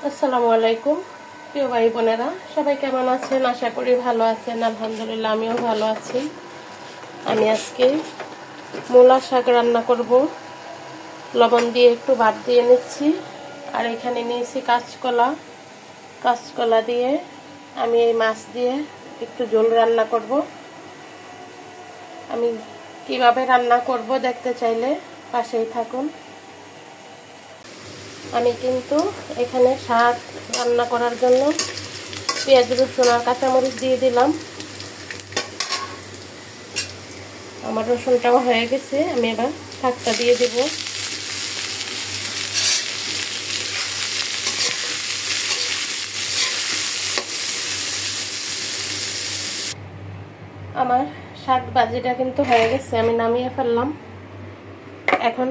আসসালামু আলাইকুম প্রিয় ভাই বোনেরা, সবাই কেমন আছেন? আশা করি ভালো আছেন। আলহামদুলিল্লাহ, আমিও ভালো আছি। আমি আজকে মূলা শাক রান্না করব। লবণ দিয়ে একটু ভাত দিয়ে নিচ্ছি। আর এখানে নিয়েছি কাঁচকলা দিয়ে আমি এই মাছ দিয়ে একটু ঝোল রান্না করব। আমি কিভাবে রান্না করব দেখতে চাইলে পাশেই থাকুন। আমি কিন্তু এখানে শাক রান্না করার জন্য পেঁয়াজ, রসুন আর কাঁচামরিচ দিয়ে দিলাম। আমার রসুনটাও হয়ে গেছে, আমি এবার শাকটা দিয়ে দেব। আমার শাক ভাজিটা কিন্তু হয়ে গেছে, আমি নামিয়ে ফেললাম। এখন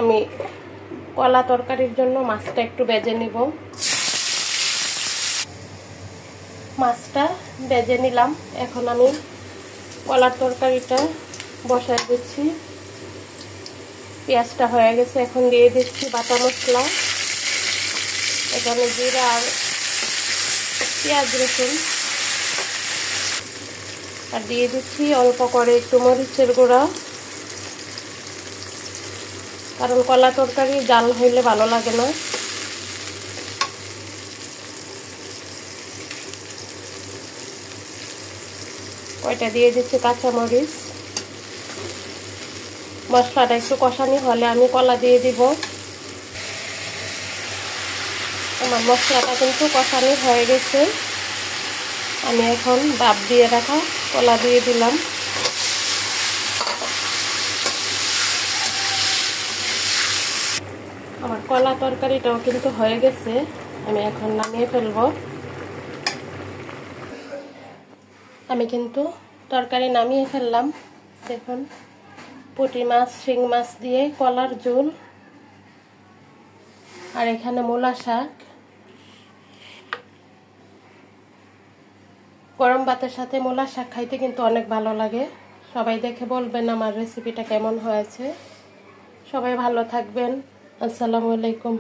আমি কলা তরকারির জন্য মাছটা একটু ভেজে নিব। মাছটা ভেজে নিলাম। এখন আমি কলার তরকারিটা বসায় দিচ্ছি। পেঁয়াজটা হয়ে গেছে, এখন দিয়ে দিচ্ছি বাটা মশলা। এখানে জিরা আর পেঁয়াজ, রসুন আর দিয়ে দিচ্ছি অল্প করে একটু মরিচের গুঁড়া, কারণ কলা তরকারি জাল হইলে ভালো লাগে না। ওইটা দিয়ে দিচ্ছি কাঁচামরিচ। মশলাটা একটু কষানি হলে আমি কলা দিয়ে দিব। আমার মশলাটা কিন্তু কষানি হয়ে গেছে। আমি এখন ভাপ দিয়ে রাখা কলা দিয়ে দিলাম। আমার কলা তরকারিটাও কিন্তু হয়ে গেছে, আমি এখন নামিয়ে ফেলব। আমি কিন্তু তরকারি নামিয়ে ফেললাম। দেখুন, পুঁটি মাছ, শিং মাছ দিয়ে কলার ঝোল। আর এখানে মূলা শাক। গরম ভাতের সাথে মূলা শাক খাইতে কিন্তু অনেক ভালো লাগে। সবাই দেখে বলবেন আমার রেসিপিটা কেমন হয়েছে। সবাই ভালো থাকবেন। আসসালামু আলাইকুম।